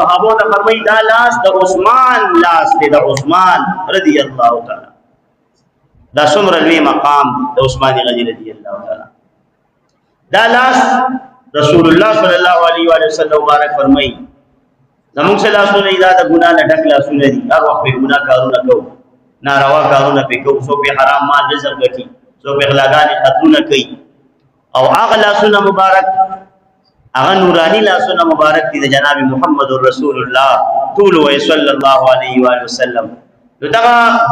صحابو ته فرمایي دا لاس د عثمان لاس دی، د عثمان رضی الله تعالی. دا څومره لوی مقام د عثمان غنی رضی الله تعالی. دا لاس رسول الله صلی الله علیه و وسلم مبارک فرمایي زموږ سره لاسونه دا د ګناه نه ډک لاسونه دي. هر وخت په ګناه کارونه کوو، ناروا کارونه په کوو، څو په حرام مال رزق ګټي، څو په غلاګانې قتلونه کوي. او هغه لاسونه مبارک، هغه نورانی لاسونه مبارک دي د جناب محمد رسول الله طول و صلی الله علیه و وسلم. نو دا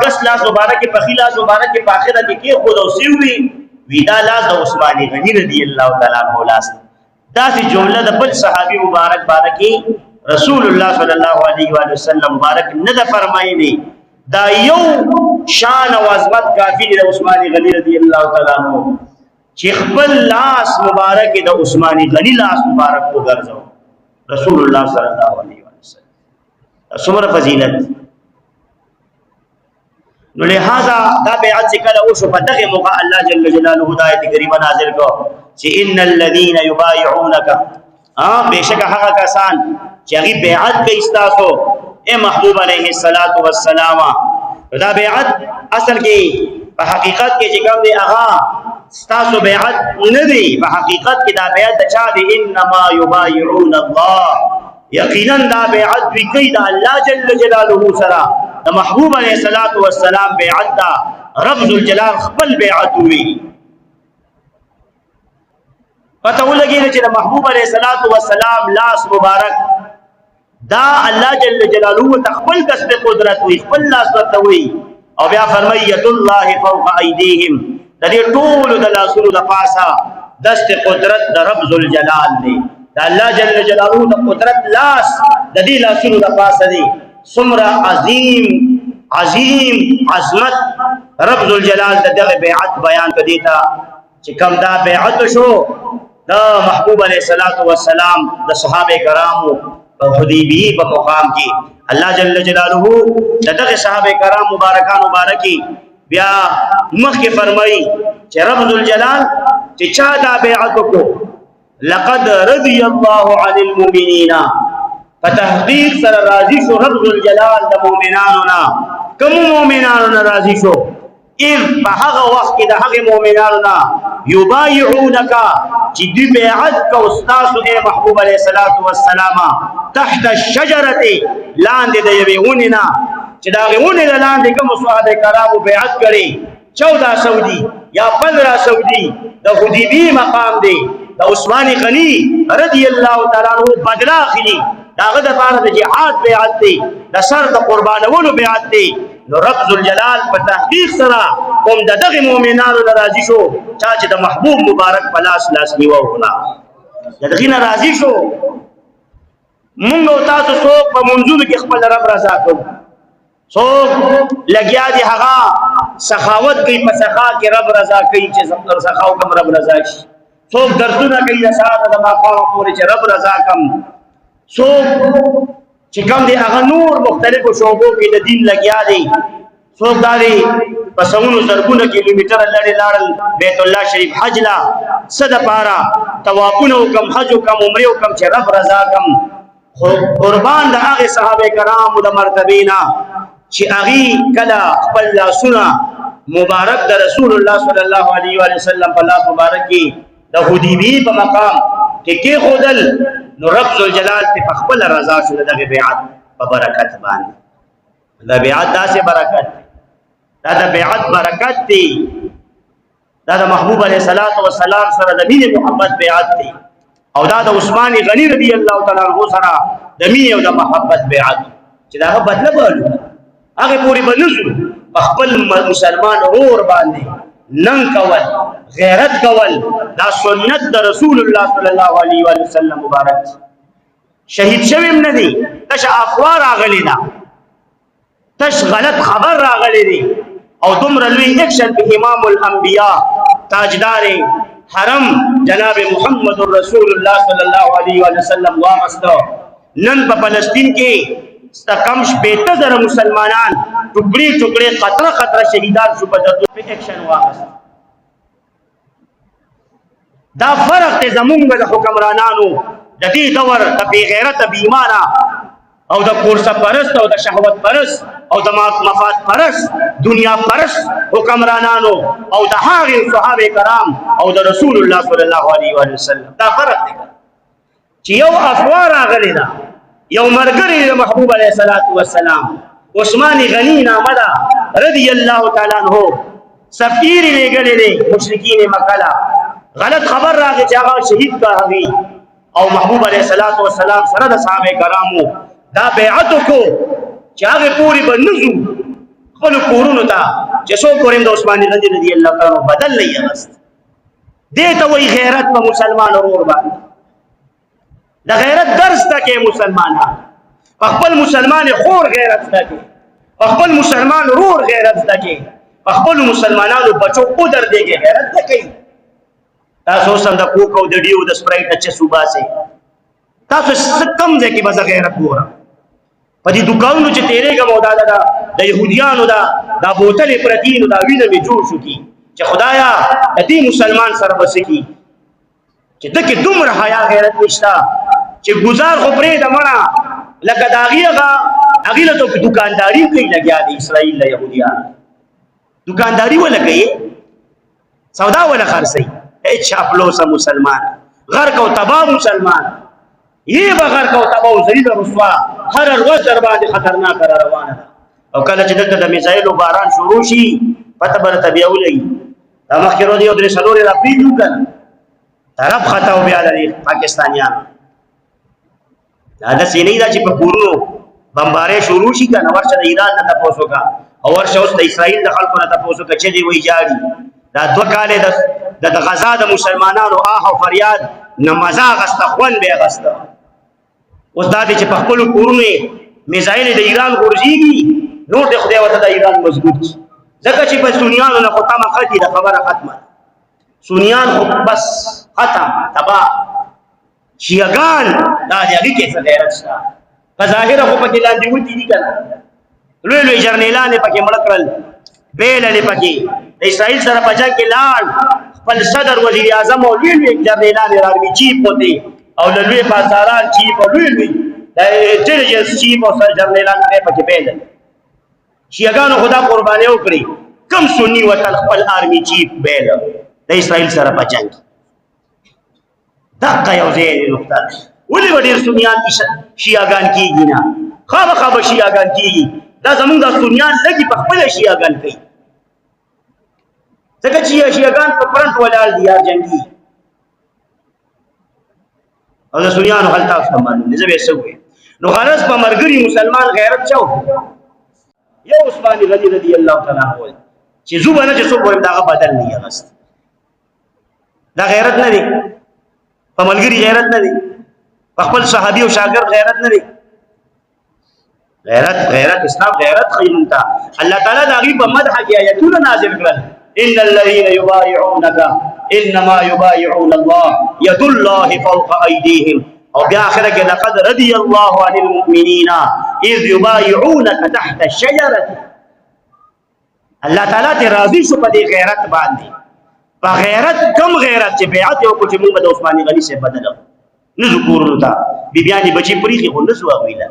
ګس لاس مبارک په خلاص مبارک په اخرت کې خود او سیوی ویدا لاس د عثمان غنی رضی الله تعالی عنہ لاس. دا سی جمله د بل صحابي مبارک باندې رسول الله صلی الله علیه و وسلم مبارک نه د فرمایلی. دا یو شان او عظمت کافی د عثمان غنی رضی الله تعالی عنہ چې خپل لاس مبارک د عثمان غنی لاس مبارک وګرځاو رسول الله صلی الله علیه وسلم. څومره فضیلت. نو لہذا دا بیعت چې کله وشو په دغه موقع الله جل جلاله آیت کریمه نازل کو چې ان الذين يبايعونك بشک هغه کسان چې هغه بیعت کوي تاسو اے محبوب علیه الصلاۃ والسلام. دا بیعت اصل کې په حقیقت کې چې کوم دی هغه تاسو بیعت نه دی، په حقیقت کې دا بیعت چا دی انما یبایعون الله. یقینا دا بیعت وی کوي دا الله جل جلاله سره د محبوب علیه الصلاۃ والسلام بیعت دا رب ذوالجلال خپل بیعت وی. پته ولګی چې د محبوب علیه الصلاۃ والسلام لاس مبارک دا الله جل جلاله تخبل کسب قدرت وی، خپل لاس ورته وی. او بیا فرمایي ید الله فوق ایدیهم، د دې ټول د لاسونو د پاسه دست قدرت د رب ذوالجلال دی. د الله جل جلاله د قدرت لاس د دې لاسونو د پاسه دی. څومره عظیم عظیم عظمت رب ذوالجلال د دغه بیعت بیان کړي تا چې کوم دا بیعت شو د محبوب علیه الصلاۃ والسلام د صحابه کرامو په حدیبیه په مقام کې الله جل جلاله دغه صحابه کرام مبارکان مبارکی بیا مخکې فرمایي چې رب ذوالجلال چې چا دا بیعت کو لقد رضي الله عن المؤمنين، فتحقیق سره راضی شو رب ذوالجلال د مؤمنانو نه. کوم مؤمنانو نه راضی شو؟ اذ په هغه وخت کې د هغه مؤمنانو نه یبایعونک چې دوی بیعت کو استاد اے محبوب علیه الصلاۃ والسلام تحت الشجره لاندې د یوې ونې نه چې دا ونې لاندې کوم صحابه کرامو بیعت کړي 1400 دي یا 1500 دي د حدیبیه مقام دی. د عثمان غنی رضی الله تعالی عنہ بدلا اخلي داغه د پاره د جهاد بیعت دی، د سر د قربانولو بیعت دی. نو رب ذوالجلال په تحقیق سره کوم دغه مؤمنانو راضی شو چې د محبوب مبارک په لاس نیو وکړه دغه نه راضی شو. مونږ او تاسو څوک په منځونو کې خپل رب رضا کوو، څوک لګیا دي هغه سخاوت کوي په سخا کې رب رضا کوي چې زموږ سخاو کوم رب رضا شي. څوک درسونه کوي د ساعت د ماقام پورې چې رب رضا کم. څوک چې کوم دی هغه نور مختلفو شعبو کې د دین لګیا دی. څوک داري په سونو زرګونه کیلومتر لړې لاړل بیت الله شریف حج لا صد پارا طوافونه کم حج کم عمره کم چې رب رضا کم. قربان د هغه صحابه کرامو د مرتبینا چې هغه کله خپل لاسونه مبارک د رسول الله صلی الله علیه و وسلم په لاس مبارک کې د حدیبیه په مقام کې خودل نو رب ذوالجلال په خپل رضا شو دغه بیعت په برکت باندې. دا بیعت داسې برکت دا د بیعت برکت دی. دا د محبوب علیه الصلاۃ والسلام سره د مینې محبت بیعت دی. او دا د عثمان غنی رضی الله تعالی عنہ سره د مینې او د محبت بیعت چې دا بدله بولو هغه پوری بنسو خپل مسلمان اور باندې نن کول غیرت کول دا سنت د رسول الله صلی الله علیه و وسلم مبارک. شهید شویم نه دی، تش افوار راغلی دا، تش غلط خبر راغلی دی. او دومره لوی اکشن په امام الانبیاء تاجدار حرم جناب محمد رسول الله صلی الله علیه و وسلم واغستو. نن په فلسطین کې کم شپېته زره مسلمانان ټوکړي ټوکړي قطره قطره شهیدان شو په دغه اکشن واغست. دا فرق ته زمونږ د حکمرانانو د دې دور د بی غیرت بی ایمانه او د کورسه پرست او د شهوت پرست او د مفاد پرست دنیا پرست حکمرانانو او د هغه صحابه کرام او د رسول الله صلی الله علیه و وسلم دا فرق دی چې یو افوار راغلی دا یو مرګری د محبوب علیه الصلاۃ والسلام عثمان غنی نامه ده رضی الله تعالی عنہ سفیر لګلې دي مشرکین مکه لا غلط خبر راغی چې هغه شهید کا هغي او محبوب علیه الصلاۃ والسلام سره د صحابه کرامو دا بیعت کو چې هغه پوری بنزو خپل کورونو ته چې څو کورین د عثمان غنی رضی الله تعالی عنہ بدل نه یاست دې ته وی غیرت په مسلمان ورور باندې د غیرت درس تکي مسلمانان خپل مسلمان خور غیرت تکي خپل مسلمان ورور غیرت تکي خپل مسلمانانو بچو قدر دیږي غیرت تکي تاسو سم د کوکو د ډیو د سپرایټ چې صوبا سي تاسو کم ځکه به غیرت ګورم په دې دکانونو چې تیرېږم او دا د يهوديانو دا بوتلې پرتینو دا وینه می جوړ شو کی چې خدایا د دې مسلمان سره بسکی چې دغه دومره حیا غیرت نشتا چې گزار خو پرې د مړه لکه داغیغه اغیله ته دکانداری کوي لګیا دي اسرائیل له يهوديان دکانداری ولا کوي سودا ولا خرڅي هیڅ چاپلوسه مسلمان غرق او تباہ مسلمان یہ بغیر کو تباہ زید رسوا هر ورځ در باندې خطرناک روانه او کله چې دلته د میزایل باران شروع شي پته بل تبيو لګي دا مخکې ورو دی او درې سلوري را پیډو کړه طرف خطا او بیا لري پاکستانیان دا د سینې دا چې په کورونو بمباره شروع شي کنه ورشه د ایران نه تاسو کا او ورشه اوس د اسرائیل د خلکو نه تاسو کا چې دی وی جاړي دا دوه کاله د غزا د مسلمانانو آه او فریاد نمازا غسته خون به غسته اوس دا چې په خپل کورونه میزایل د ایران ورځيږي نور د خدای وته د ایران مضبوط ځکه چې په سنیانو نه ختمه ختی د خبره ختمه سنیان خو بس ختم تبا شیعگان دا دی کې څه غیرت شته په ظاهر خو پکې لاندې وتی دي کنه لوی لوی جرنیلان پکې ملکل بیل لې پکې د اسرائیل سره پچا کې لاړ خپل صدر وزیر اعظم او لوی لوی جرنیلان راغلي چیپ وته او لوی بازاران چیپ او لوی لوی د انټيليجنس چیپ او سر جرنیلان پکې بیل شیعگانو خدا قرباني وکړي کم سنی وطن خپل آرمی چیف بیل د اسرائیل سره پچنګ دغه یو ځای نقطه ولې وړي سنیان شیعاګان کیږي نه خامخا شیعاګان کیږي دا زمونږ د سنیان لګي په خپل شیعاګان کوي ځکه چې شیعاګان په فرنٹ ولال دي یا جنگي او د سنیانو حالت تاسو باندې نه زوي سوې نو خلاص په مرګري مسلمان غیرت چاو یو عثمان غنی رضی الله تعالی عنہ چې زوبنه چې څوک دا بدل نه یغست دا غیرت نه دی په ملګری غیرت نه دی په خپل صحابي او شاګرد غیرت نه دی غیرت اسلام غیرت خیمتا الله تعالی دا غي په مدح کې آیتونه نازل کړل ان الذين يبايعونك انما يبايعون الله يد الله فوق ايديهم او بیا اخره کې لقد رضي الله عن المؤمنين اذ يبايعونك تحت الشجره الله تعالی ته راضي شو په دې غیرت باندې په غیرت کم غیرت چې بیعت یو کو چې موږ د عثمان غنی سے بدل نه ذکر تا بیبيانی بچی پریخي خو نه سوا ویلا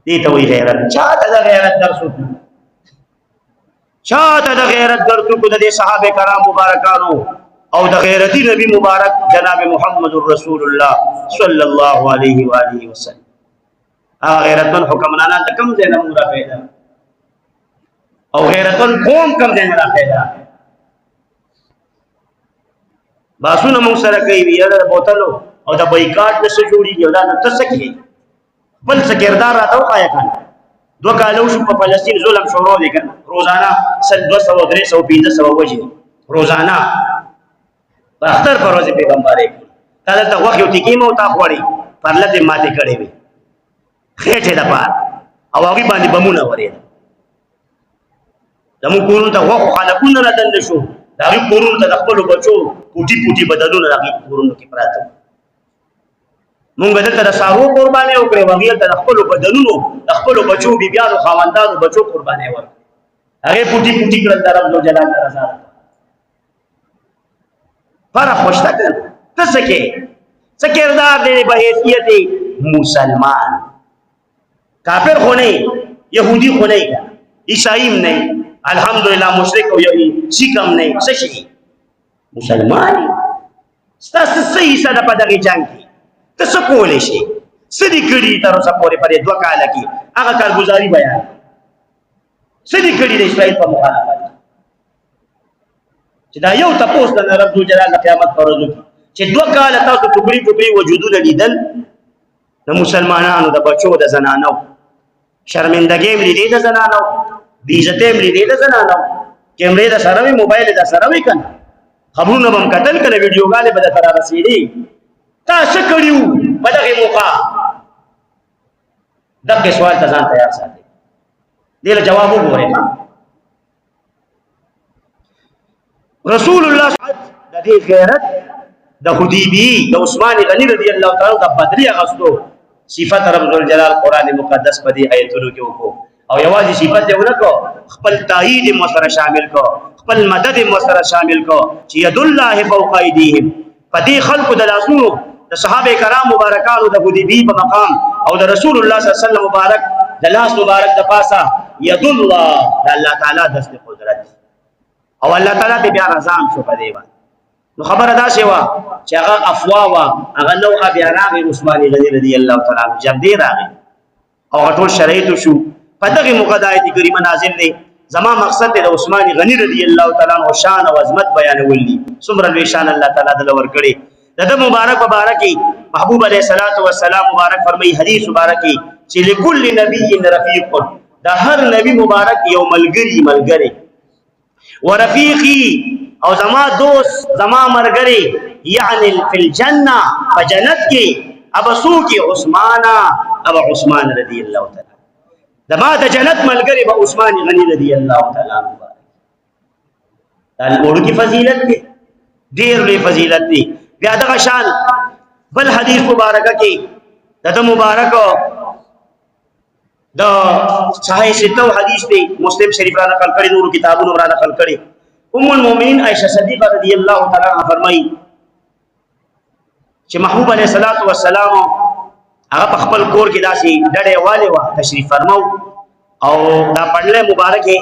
دې ته وی غیرت چاته د غیرت درس وکړو چاته د غیرت درس وکړو د صحابه کرام مبارکانو او د غیرتی نبی مبارک جناب محمد رسول الله صلی الله علیه و آله وسلم هغه غیرتمن حکمرانان د کم ځای نه مورا پیدا او غیرتمن قوم کم ځای نه پیدا باسونه مو سره کوي یاره بوتلو او د بایکاټ نشه جوړیږي او دا نه تسکی بل څه کردار راته وخایا کنه دوه کالو شو په فلسطین ظلم شروع دي کنه روزانه 200 300 500 وجه روزانه په اختر پر ورځ پیغمبري تا ته وخت یو ټکی مو تا خوړی پرلته ماته کړي وي خېټه د پار او هغه باندې بمونه ورې زمو کورونو ته وخت خلکونه را دند شو دا غي کورونو ته خپل بچو پوټي بدلونه راغی کورونو کې پراته مونږ دلته د سارو قرباني وکړې وغیرہ د خپل بدلونو د خپل بچو بیبيانو خاوندانو بچو قرباني ور هغه پوټي کړل درم نو جلال رضا پر خوشتا کړ ته څه کردار دی په حیثیت مسلمان کافر خو نه يهودي خو نه عیسائی نه الحمدلله مشرک او سیک هم نه څه شي مسلمان ستاسو صحیح سره په دغه جنگ کې ته څه کولې شي سړي کړي تر اوسه پورې پرې 2 کال کې هغه کارګزاري بیان سړي کړي د اسرائیل په مخالفت چې دا یو تاسو د رب جلال قیامت پر ورځ چې 2 کال تاسو ټوکري ټوکري وجودونه لیدل د مسلمانانو د بچو د زنانو شرمندګي ملي د زنانو بیزته ملي د زنانو کیمرې د سره وي موبایل د سره وي کنه خبرونه بم قتل کړي ویډیوګانې به تر رسیدي تاسو کړیو په دغه موقع دغه سوال ته ځان تیار ساتي دله جواب وګورئ رسول الله د دې غیرت د حدیبی د عثمان غنی رضی الله تعالی د بدری غستو صفات رب الجلال قران مقدس په دې آیتونو کې وکړو او یوازې صفات یې ونکړو خپل تایید مسره شامل کو خپل مدد مسره شامل کو چې ید الله فوق ایدیهم په دې خلق د لاسونو د صحابه کرام مبارکانو د حدیبی په مقام او د رسول الله صلی الله علیه وسلم مبارک د لاس مبارک د پاسه ید الله د الله تعالی دست قدرت او الله تعالی دې بیا رضام شو په دې باندې نو خبره دا شی وا چې هغه افوا وا هغه نو بیا راغی عثمان غنی رضی الله تعالی عنہ جب دې راغی او ټول شرایط شو په دغه مقدایت کریمه نازل دي زما مقصد د عثمان غنی رضی الله تعالی عنہ شان او عظمت بیانول دي څومره لوی شان الله تعالی د لور کړي د مبارکی محبوب علیہ الصلوۃ والسلام مبارک فرمای حدیث مبارکی چې لكل نبی رفیق دا هر نبی مبارک یو ملګری ورفیقی او زما دوست زما مرګری یعنی فی الجنه فجنت کې ابسو کې ابو عثمان رضی الله تعالی دما د جنت ملګری به عثمان غنی رضی الله تعالی عنہ دا ورو کی فضیلت دی ډیر لوی فضیلت دی بیا دغه شان بل حدیث مبارکه کې د مبارک د صحیح ستو حدیث دی مسلم شریف را نقل کړي نور کتابونو را نقل کړي ام المؤمنین عائشہ صدیقہ رضی الله تعالی عنها فرمایي چې محبوب علیہ الصلوۃ والسلام هغه خپل کور کې داسي ډډه والے وا تشریف فرماو او دا پړله مبارکه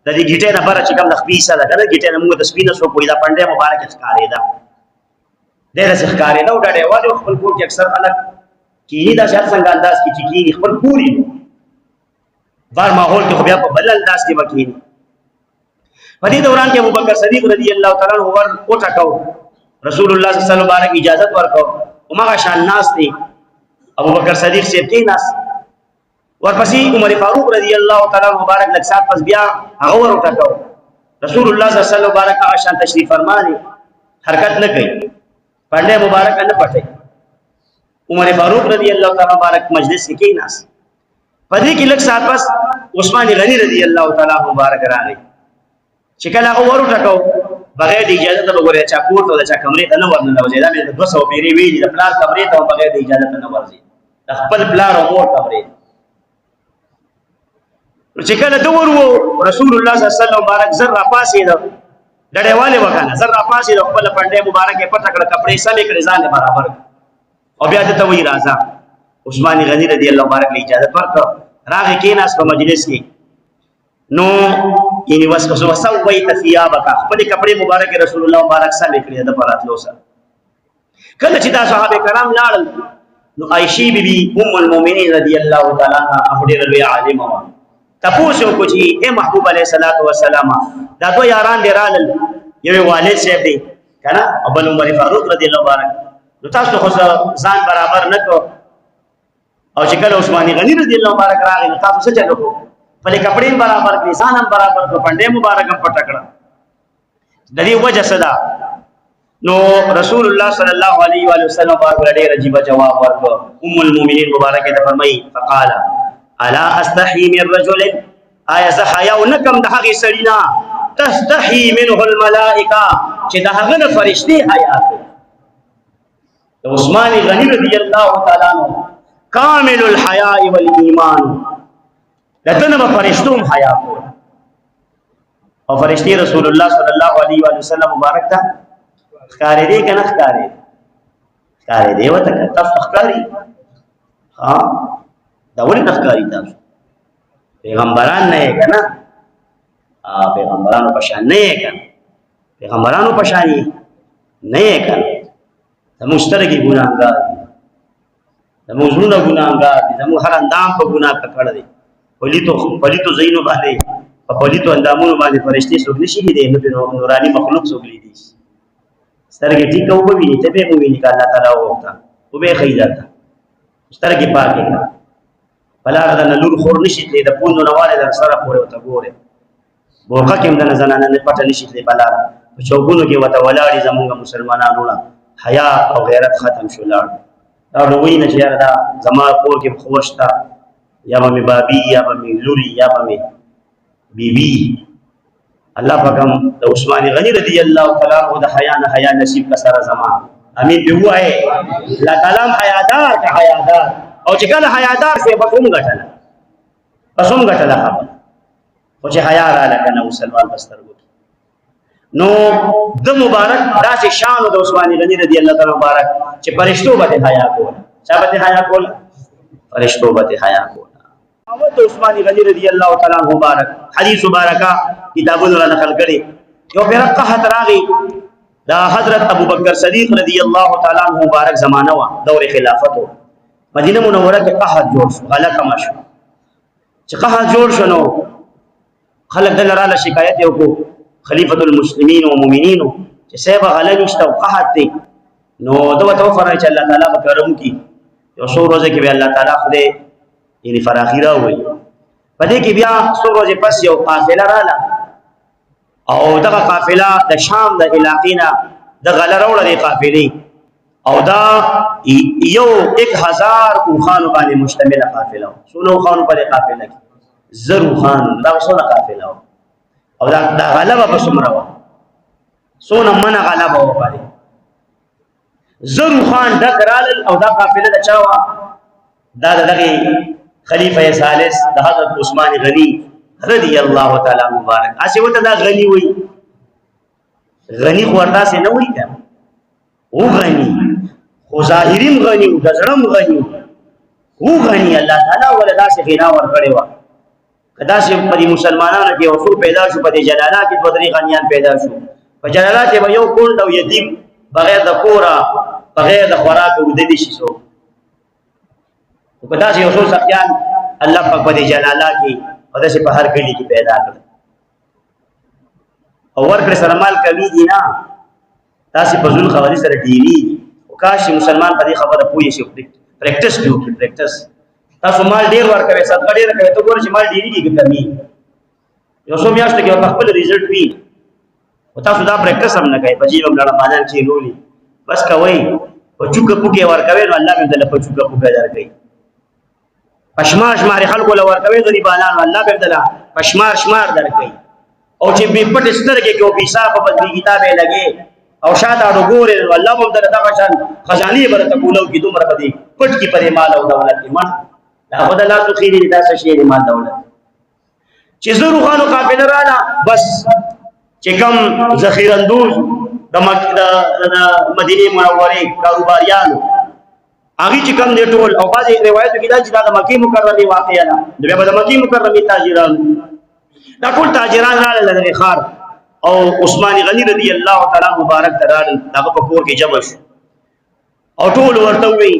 د دې گیټه نه بار چې کوم د خپې سره دا گیټه نه موږ د سپینه سو کوی دا پړله مبارکه ښکارې ده ډېر ښکارې ده او ډډه والے خپل کور کې اکثر خلک کینی دا شات څنګه انداز کې چې کینی خپل پوری بار ماحول کې خو بیا په بل انداز کې وکینی په دې دوران کې ابوبکر صدیق رضی الله تعالی عنہ ور اوټاکاو رسول الله صلی الله علیه وسلم اجازه ورکاو عمر شان ناس دی ابوبکر صدیق سے کې ناس ورپسې عمر فاروق رضی الله تعالی عنہ مبارک لک سات پس بیا هغه ور اوټاکاو رسول الله صلی الله علیه وسلم مبارک شان تشریف فرمایي حرکت نه کوي پړله مبارک نه پټي عمر فاروق رضی الله تعالی مبارک مجلس کې ناس پدې کې لک سات پس عثمان غنی رضی الله تعالی مبارک راغی چې کله هغه ورو ټکاو بغیر د اجازه ته وګورئ چې کور ته د چا کمرې ته نه ورننه وځي دا مې 200 پیری ویلي د پلار کمرې ته بغیر د اجازه ته نه ورځي د خپل پلار او مور کمرې چې کله د ورو رسول الله صلی الله علیه وسلم مبارک زر را پاسې د ډډېواله وکړه زر را پاسې د خپل پنده مبارکه پټ کړه کپڑے سمې کړې ځان برابر او بیا ته وی راځه عثمان غنی رضی الله مبارک له اجازه ورکړه راغی کېناس په مجلس کې نو یعنی وسویت ثيابک خپل کپڑے مبارک رسول الله مبارک سمې کړې د پراتلو سره کله چې دا صحابه کرام لاړل نو عائشہ بیبي ام المؤمنین رضی الله تعالی عنها ډېر لوی عالم و تاسو کو چې اے محبوب علیہ الصلوۃ والسلام دا دوه یاران ډیرال یو والد صاحب دی کنه ابو عمر فاروق رضی الله مبارک نو تاسو خو ځان برابر نه کو او چې کله عثمان غنی رضی الله مبارک راغی نو تاسو څه چلو کو پلے کپڑے برابر کړي ځان هم برابر کو پنده مبارک هم پټکړه د دې وجه صدا نو رسول الله صلی الله علیه و وسلم بارک ډېر عجیب جواب ورکړ ام المؤمنین مبارکه ته فرمایي فقال الا استحي من رجل آیا زه حیا ونکم د هغه سړینا تستحي منه الملائکه چې د هغه فرشتي حیا کوي د عثمان غنی رضی الله تعالی عنہ کامل الحیاء والایمان دتنه فرشتوم حیا کوي او فرشتي رسول الله صلی الله علیه و وسلم مبارک ته ښکارې دي کنه ښکارې دی وته تاسو ښکاری ها دا ولې نخکاری تاسو پیغمبران نه یې کنه پیغمبرانو په شان نه یې کنه پیغمبرانو په شان نه یې کنه زموږ سترګې ګناهګار دي زموږ زړونه ګناهګار دي زموږ هر اندام په ګناه ککړ دی پلیتو ځایونو باندې په پلیتو اندامونو باندې فرشتې څوک نشي لیدلی نو نوراني مخلوق څوک لیدي سترګې ټیکه وبویني ته به وویني که الله تعالی وغوښته وبه یې ښایي درته سترګې پاکې کړه په لاره د نه لور خور نشي تللی د پوندو نه والی در سره پورې ورته ګورې بورقه کې هم د نه زنانه نه پټه نشي تللی په لاره په چوکونو کې ورته ولاړې زمونږ مسلمانانو نه حیا او غیرت ختم شو لاړ دا وایي نه چې یاره دا زما کور کې خور شته یا به مې بابي یا به مې لوري یا به مې بیبي الله پاکم د عثمان غنی رضی الله تعالی عنہ د حیا نه حیا نصیب کا سره زما امین به وای لا کلام حیادار کا حیادار او چې کله حیادار شي په کوم غټل خبر او چې حیا را لکنه مسلمان بسترګو نو د مبارک داسې شان د عثمان غنی رضی الله تعالی مبارک چې فرشتو باندې حیا کول چا باندې حیا کول فرشتو باندې حیا کول د عثمان غنی رضی الله تعالی عنہ مبارک حدیث مبارکہ کتابونو را نقل کړي یو فرقه راغی دا حضرت ابو بکر صدیق رضی الله تعالی عنہ مبارک زمانہ وا دور خلافت مدینه منوره کې قحط جوړ شو غلطه مشو چې قحط جوړ شو نو خلک دلته شکایت وکړو خلیفۃ المسلمین و مؤمنین چې سبب غلط نشته او قحط دی نو دوه توفر چې الله تعالی وکرم کی یو څو ورځې کې به الله تعالی خدای یعنی فراخی راوي پدې کې بیا څو ورځې پس یو قافله رااله او دغه قافله د شام د علاقې نه د غله راوړلې قافلې او دا یو 1000 اوخانو باندې مشتمله قافله څونه اوخانو په قافله کې زرو خان دا څونه قافله او دا غلبه په څومره و څونه منه غلبه و باندې زرو خان دکرال او دا قافله د چاوا دا دغه خلیفہ ثالث د حضرت عثمان غنی رضی الله تعالی مبارک اسی وته دا غنی وای غنی خوردا سے نه وای کنه او غنی خو ظاهریم غنی او دزړم غنی او غنی الله تعالی ولدا سے غنا ور کړي وا کدا سے په مسلمانانو کې اوسو پیدا شو په جلالات کې بدري غنیان پیدا شو په جلالات کې یو کول او یتیم بغیر د کورا بغیر د خوراک ودی شي سو کدا سے اوسو سخیان الله پاک په جلالات کې او داسې په هر کلی کې پیدا کړ او ورکړ سره مال کوي دي نه تاسو په ذل خوالي سره ډیری او کاش مسلمان په دې خبره پوي شي پریکټس کوي پریکټس تاسو مال ډیر ورکوي صدقه ډیر کوي ته ګورئ چې مال ډیری کې کمی یو څو میاشتې کې خپل ریزلټ وي او تاسو دا پریکټس هم نه کوي په جیب باندې مانان چې لولي بس کوي او چوکه پوکي ورکوي نو الله دې له چوکه پوکي درکړي پشمار شمار خلکو لور کوي غریبانو الله بدلا پشمار شمار درکې او چې به پټ سترګې کې او حساب په دې کتابه لګي او شاته وګوره الله هم دغه شان خزاني برته کولو کې دومره پدې پټ کې پرې مال او دولت من لا بدلا تو خيري داسه شي مال دولت چې زرو خانو قافله رااله بس چې کم ذخیره اندوز د مدینه منوره کاروباریانو هغه چې کوم دی ټول او بعضی روایتو کې دا چې د مکه مکرمه واقعیا ده د مکه مکرمه تاجران دا ټول تاجران رااله د خار او عثمان غنی رضی الله تعالی مبارک ترال دغه په کور کې جمع شو او ټول ورته وی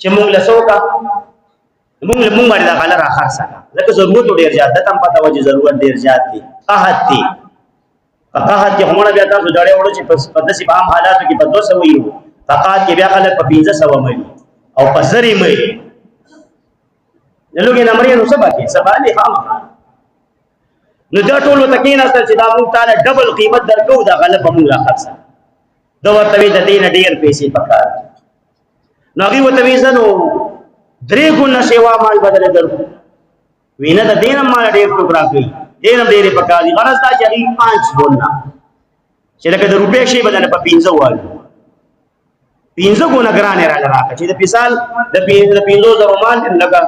چې موږ لسوکا موږ باندې دا غلره خرڅه لکه ضرورت ډیر زیات ده تم پته وجه ضرورت ډیر زیات دي قحط دي فقحط کې همونه بیا تاسو ډړې وړو چې په داسې عام حالاتو کې په 200 وي فقحط کې بیا خلک په 1500 مړي او پسری مې دلوګي نمبرې نو سبا کې سبا نه خام نو دا ټول تکینا سره چې دا مونږ تعالی ډبل قیمت درکو دا غلط مونږ را خرڅه دا ورته د دین ډیر پیسې پکار نو هغه وته ویزنو درې ګونه سیوا مال بدل درکو وینه د دین مال ډیر ټوکرا کوي دین ډیر پکار دي غرض دا چې 5 ګونه چې لکه د روپې شي بدل په 15 وایي 15 ګونه ګرانه را راکړه چې د مثال د 15 رومان لګا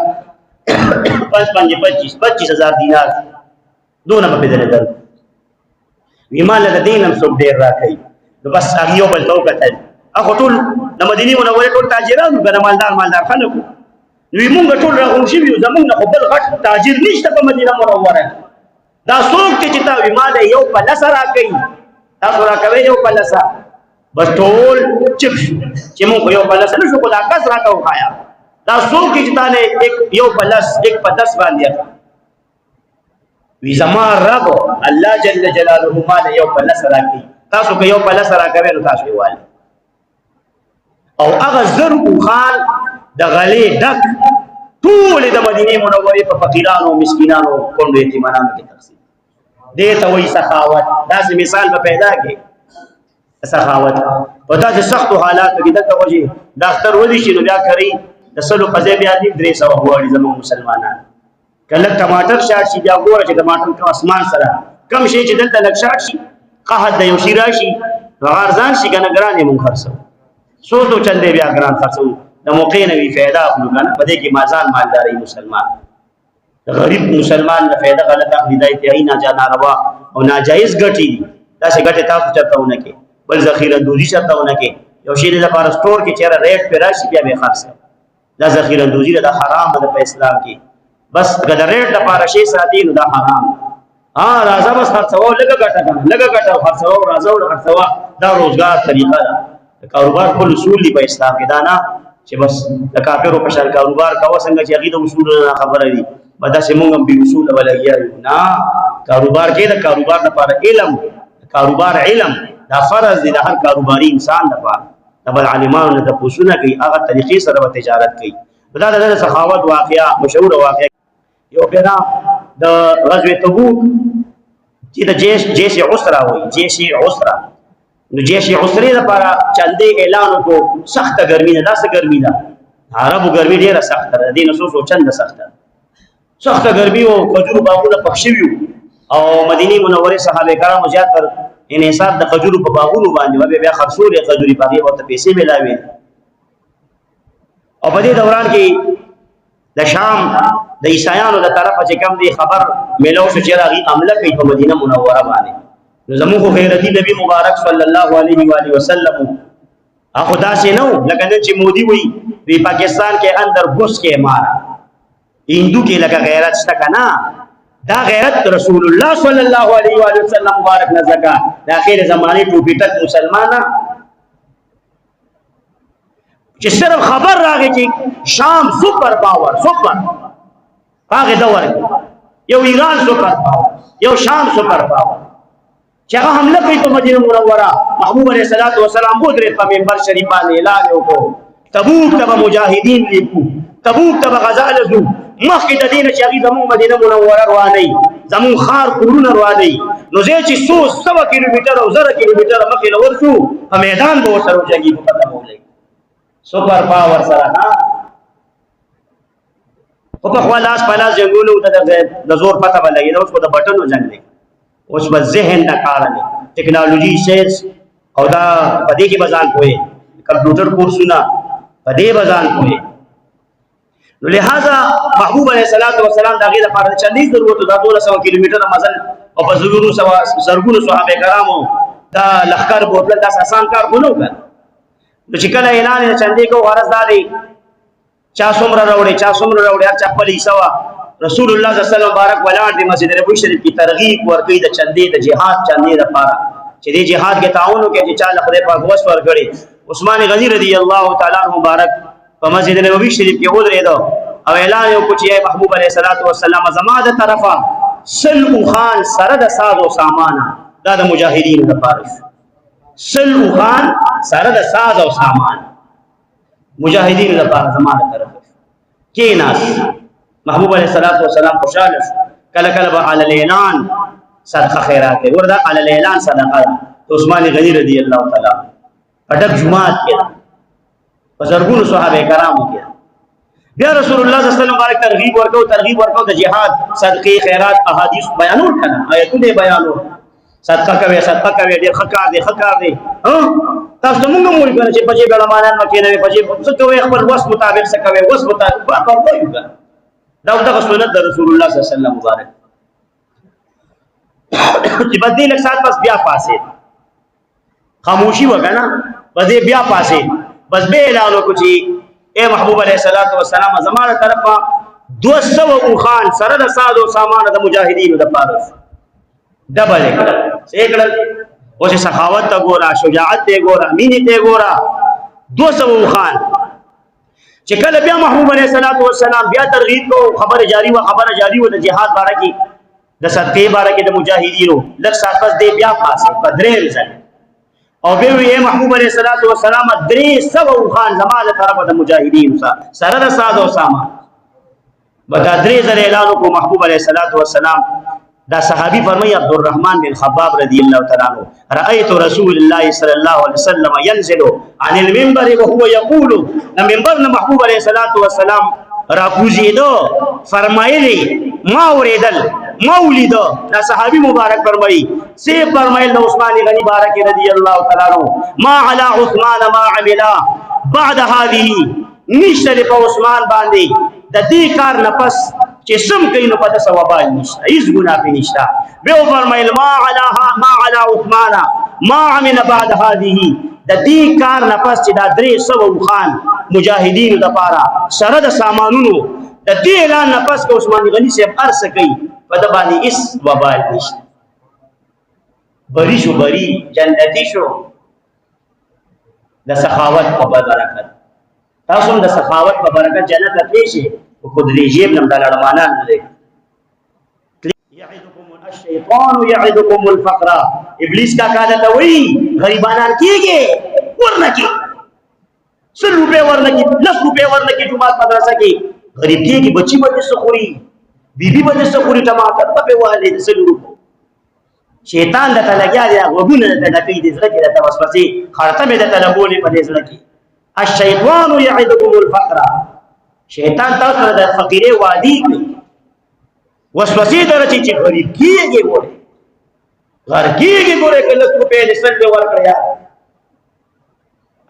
25000 دینار دونه په بدل در ویمال د دینم څوک ډیر راکړي نو بس هغه بل توګه ته اخو ټول د مدینه منوره ټول تاجرانو ګنه مالدار خلکو وی مونږ ټول راغون شي یو زمونږ نه خپل غټ تاجر نشته په مدینه منوره دا څوک چې تا وی مال یو په لسه راکړي تاسو راکوي یو په لسه بس ټول چپ چې مونږ یو په لسه نشو کولا کس راته وخایا دا څوک چې تا نه یو په لس یک په 10 باندې وی زما رب الله جل جلاله مال یو په لسه راکړي تاسو که یو په لسه راکوي نو تاسو یې او هغه زر خان د غلې ډک ټول د مدینه منورې په فقیرانو او مسکینانو کونډو یتیمانو کې تقسیم دې ته وایي سخاوت داسې مثال به پیدا کړي سخاوت په داسې سختو حالاتو کې دلته وایي ډاکټر ودی چې نو بیا کوي د سلو قضیې بیا دي 300 غواړي زموږ مسلمانان کله ټماټر شاټ شي بیا ګوره چې ټماټر کوم اسمان سره کم شي چې دلته لږ شاټ شي قحط د یو شي راشي غارزان شي کنه ګرانې مونږ خرڅو سوچو چندې بیا ګران خرڅو د موقع نه وی فایده خپل کنه په دې کې مازان مالداري مسلمان د غریب مسلمان نه فایده غلطه هدایت یې نه جانا روا او ناجایز ګټي دا څه ګټه تاسو چرتاونه کې بل ذخیره دوزی چرتاونه کې یو شی د لپاره سٹور کې چیرې ریټ پر راشي بیا به خرڅ دا ذخیره دوزی دا حرام ده په اسلام کې بس ګډ ریټ لپاره شی ساتي نو دا حرام راځه بس خرڅو لګه ګټه خرڅو راځو خرڅوا دا روزګار طریقه ده کاروبار کول اصول دی په اسلام کې دا نه چې بس د کافرو په شان کاروبار کاوه څنګه چې هغه د اصول نه خبره دي بدا چې مونږ هم به اصول ولګیا نه کاروبار کې د کاروبار لپاره علم کاروبار علم دا فرض دی د هر کاروباري انسان لپاره د بل عالمانو نه تاسوونه کوي هغه طریقې سره تجارت کوي دا د سخاوت واقعا مشهور واقعا یو پیرا د غزوه تبوک چې د جیش عسرا وایي جیش عسرا نو جیش عسرې لپاره چندې اعلان وکړو سخته ګرمي ده داسې ګرمي ده عربو ګرمي ډیره سخته ده دې نو څو چنده سخته ګرمي او کجورو باغونه پخ شوي او مدینه منوره صحابه کرام زیات تر انحصار د کجورو په باغونو باندې بیا خرڅولې کجوري باغې او ته پیسې ملاوي او په دې دوران کې د شام د عیسایانو د طرفه چې کم دی خبر ملو شو چې راغي حمله کوي په مدینه منوره باندې نو زموږ غیرتی نبی مبارک صلی الله علیه و آله وسلم اخو داسې نو لکه چې مودي وي په پاکستان کې اندر غوس کې مارا هندو کې لکه غیرت شته کنه دا غیرت رسول الله صلی الله علیه و آله وسلم مبارک نه زکا د اخر زمانه ټوپی ټک مسلمانه چې صرف خبر راغی چې شام سپر پاور سپر هغه دور یو ایران سپر پاور یو شام سپر پاور چې هغه حمله کوي په مدینه منوره محبوب علیه الصلاۃ والسلام ودرې په منبر شریف باندې اعلان وکړو تبوک ته مجاهدین لیکو تبوک ته غزا لزو مخکې د دې چې هغه زموږ مدینه منوره رواني زموږ خار کورونه رواني نو زه چې 100 کیلومتر او 0 کیلومتر مخکې لور شو په میدان به سره وځي په پتا مولای سپر پاور سره ها په خلاص پلاس جنگونو د زور پته ولګي نو په بټنو جنگ دی اوس په ذهن نه کار نه ټیکنالوژي سیس او دا په دې کې بازان کوي کمپیوټر کورسونه په دې بازان کوي نو لہذا محبوب علیہ الصلوۃ والسلام دغه لپاره چندې ضرورت دا 200 کیلومتر مزل او په زرګونو صحابه کرامو دا لخر بوتل دا آسان کار ونه کړ نو چې کله اعلان چندې کو غرض دادي چا څومره راوړي هر چا خپل حصہ رسول الله صلی الله علیه وسلم بارک ولاړ دی مسجد نبوي شریف کی ترغیب ورکړي د چندې د جهاد چندې لپاره چې د جهاد کې تعاون وکړي چې چا خدای پاک وس ورکړي عثمان غنی رضی الله تعالی عنہ مبارک په مسجد نبوي شریف کې ودرېدو او اعلان وکړ چې محبوب علیه الصلاۃ والسلام زما د طرفه سلو خان سره د ساز او سامان دا د مجاهدین لپاره سلو خان سره د ساز او سامان مجاهدین لپاره زما د طرفه کې ناس محبوب علیہ الصلوۃ والسلام خوشاله کله کله به علی الاعلان صدقه خیرات وردا علی الاعلان صدقه عثمان غنی رضی الله تعالی پټک جمعات کې بزرګونو صحابه کرامو کې بیا رسول الله صلی الله علیه وسلم بارک ترغیب ورکو د جهاد صدقه خیرات احادیث بیانول کړه آیتونه بیانول صدقه کوي ډیر خکار دی تاسو موږ مو ویل چې پجې بلمانان مکه نه پجې څه کوي خپل وس مطابق څه کوي وس مطابق په وایو دا سنت د رسول الله صلی الله علیه وسلم مبارک چې بدی لک سات بس بیا پاسه خاموشي وکړه بس بیا پاسه بس به اعلان وکړي اے محبوب علیہ الصلوۃ والسلام زمانه طرفا 200 اوخان سره د ساز او سامان د مجاهدینو د پاره ډبل کړل اوس سخاوت ته ګورا شجاعت ته ګورا مینې ته ګورا 200 اوخان چې کله بیا محبوب علیہ الصلوۃ والسلام بیا ترغیب کو خبر جاری و د جهاد باره کې د صدقې باره کې د مجاهدینو لږ ساتس دی بیا پاسه بدرې ځل او به وی محبوب علیہ الصلوۃ والسلام 300 اوخان زمانه طرف د مجاهدینو سره د ساز او سامان بدا 3000 اعلان کو محبوب علیہ الصلوۃ والسلام دا صحابی فرمای عبدالرحمن بن خباب رضی اللہ تعالی عنہ رأیت رسول اللہ صلی اللہ علیہ وسلم ينزل عن المنبر وهو يقول منبر محبوب علیہ الصلوۃ والسلام را کوزیدو فرمایلی ما اوریدل مولیدو دا صحابی مبارک فرمائی سی فرمایل عثمان غنی بارک رضی اللہ تعالی عنہ ما علی عثمان ما عملا بعد هذه نشتر په عثمان باندې د دې کار نه پس چې سم کینو پته ثوابای نشته هیڅ ګناه پې نشته به فرمایل ما علی عثمان ما عمل بعد هذه د دې کار نه پس چې دا 300 خان مجاهدین د پاره سره د سامانونو د دې اعلان نه پس که عثمان غنی صاحب ارسه کوي په د باندې هیڅ وبال نشته بری شو بری جنتی شو د سخاوت په برکت تاسو د سخاوت په برکت جنت ته شي او خدای جیب نم د لړمانان نه یعدکم الشیطان یعدکم الفقر ابلیس کا کاله ته وی غریبانان کیږي ورنکی 100 روپے ورنکی 10 روپے ورنکی جمعه مدرسه کې غریب کیږي بچی باندې سخوري بیبي باندې سخوري ټماټر په والي 100 روپے شیطان د تلګیا دی غوونه د نبی د زړه کې د وسوسې خرته مې د تلبولې په دې زړه کې الشیطان یعدکم الفقر شیطان تاسو د فقیره وادي کوي وسوسې درته چې غریب کیږي ګوره غر کیږي ګوره کله روپے د سل ور کړیا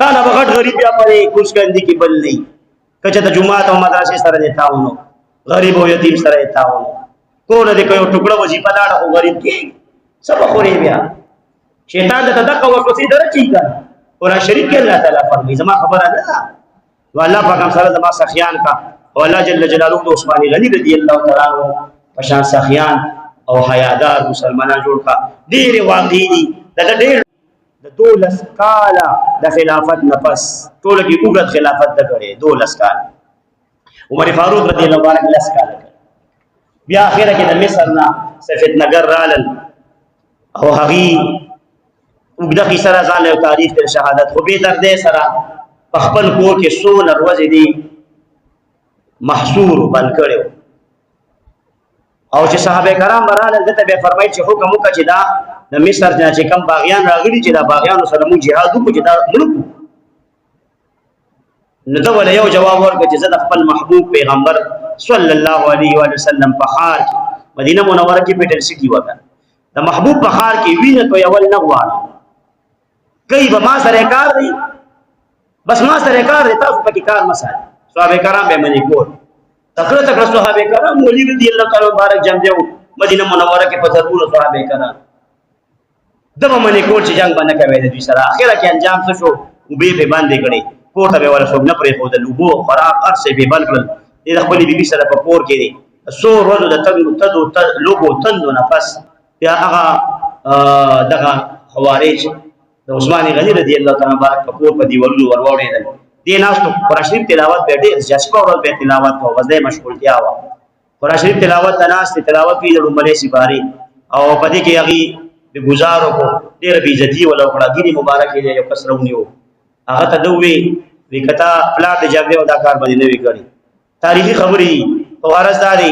کاله بغټ غریب یا پرې کوس کندي کې بل نه کچه د جمعه او مدرسې سره دی تاونو غریب او یتیم سره دی تاونو کول دې کوي ټوکړه وظیفه لاړه خو غریب کیږي سب خوري بیا شیطان د تدقه وسوسې درچی کړه قرآن شریف کې الله تعالی فرمایي زما خبره ده والله پاک هم سره زما سخیان کا او الله جل جلاله د عثمان غنی رضی الله تعالی عنہ پشان سخیان او حیادار مسلمانان جوړ کا ډېر واقعي دي د ډېر د 12 کاله د خلافت نفس ټول کې وګړه خلافت د کړي 12 کال عمر فاروق رضی الله عنه 10 کال بیا اخره کې د مصر نه سفید نگر رالل او هغه وګړه کی سره ځان له تاریخ تر شهادت خو به تر دې سره خپل کور کې سو نروز دي محصور بند کړو او چې صحابه کرام براله دته به فرمایي چې حکم وکړي چې دا د مصر نه چې کم باغیان راغلي چې دا باغیانو سره مو jihad وکړي چې دا ملک نو دا ول یو جواب ورکړي چې زه د خپل محبوب پیغمبر صلی الله علیه و سلم په خار مدینه منوره کې پیټل سټي وکړه د محبوب په خار کې وینه تو یول نه غواړي کوي به ما سره کار دی بس ما سره کار دی تاسو پکې کار مسال صحابه کرام به منی کول تکړه صحابه کرام ولید رضی الله تعالی مبارک جنگ دیو مدینه منوره کې په ضرور صحابه کرام دغه منی کول چې جنگ باندې کوي د دوی سره اخره کې انجام څه شو او به باندې کړي کوټه به ولا څوک نه پرې خو د لوبو خراب ارسه به بل کړل د خپل بیبي سره په کور کې دي سو ورځو د تدو لوبو تندو نفس بیا هغه دغه خوارج د عثمان غنی رضی الله تعالی مبارک په کور په دیوالونو ورواړېدل دې ناستو قرآن شریف تلاوت به ډېر جذبه ورو به تلاوت او وځي مشغولتیا و قرآن شریف تلاوت د ناس تلاوت کې د ملي سپاری او په دې کې هغه د گزارو کو ډېر بي عزتي ولا وړاګيري مبارک یې یو کسرونیو هغه ته دوی وکتا پلاټ جګړه او دا کار باندې نه وکړي تاریخي خبري او ارزداري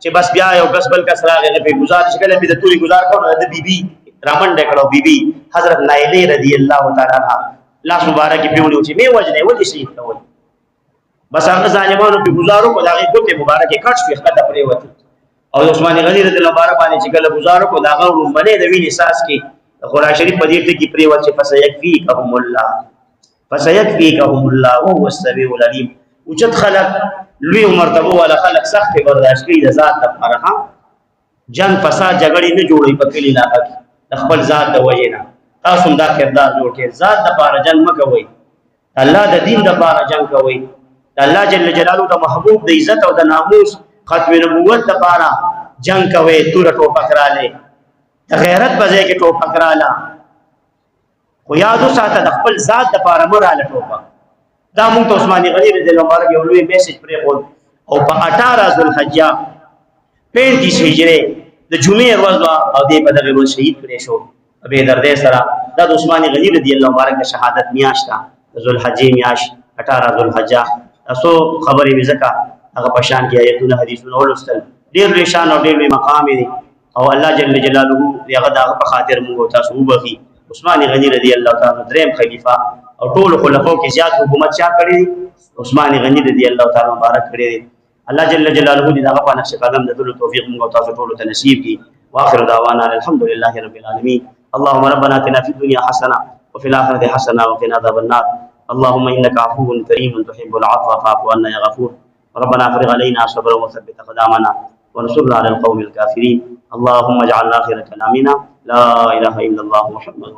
چې بس بیا یو کس بل کس راغی په گزار شکل به د توري گزار کړو د بیبي رامن ډکړو بیبي حضرت نایله رضی الله تعالی عنها لاس مبارک په ونیو چې می وجنه ولې شي ته وای بس هغه ځانمانو په گزارو کو داغه ګوته مبارک کټ شي خطه پرې وته او عثمان غنی رضی الله مبارک باندې چې کله گزارو کو داغه باندې د وینې احساس کې قرآن شریف په دې ټکی کې پرې وته فسيكفيكهم الله فسيكفيكهم الله وهو السميع العليم وجد خلق لوی مرتبه والا خلق سخت برداشت کوي د ذات لپاره جنگ فساد جګړې نه جوړي په کلی علاقه کې خپل ذات د وجینا تاسو دا کردار جوړ کې ذات د لپاره جنگ مکوئ الله د دین د لپاره جنگ کوئ الله جل جلاله د محبوب د عزت او د ناموس ختم نبوت د پاره جنگ کوي تور ټوپک رااله د غیرت په ځای کې ټوپک رااله خو یادو ساته د خپل ذات د پاره مراله ټوپک دا موږ ته عثماني غنی رضی الله عنه یو لوی میسج پرې خو او په 18 ذوالحجه 35 هجری د جمعې ورځ او د په دغه ورځ شهید کړي شو به درد سره د عثماني غنی رضی الله عنه د شهادت میاشت د ذوالحجې میاشت 18 ذوالحجه تاسو خبرې وزکا هغه پشان کې آیتونه حدیثونه ولستل ډېر لوی شان او ډېر لوی مقام دی او الله جل جلاله هغه دغه په خاطر موږ تاسو وبخي عثماني غنی رضی الله تعالی دریم خلیفہ او ټول خلفاو کې زیات حکومت چا کړی عثماني غنی رضی الله تعالی مبارک کړی دی الله جل جلاله دې هغه په نقش قدم د ټول توفیق موږ تاسو ټول ته نصیب کړي واخر دعوانا الحمد لله رب العالمين اللهم ربنا اتنا في الدنيا حسنه وفي الاخره حسنه وقنا عذاب النار اللهم انك عفو كريم تحب العفو فاعف عنا يا غفور ربنا افرغ علينا صبرا وثبت اقدامنا وانصرنا على القوم الكافرين اللهم اجعل اخر كلامنا لا اله الا الله محمد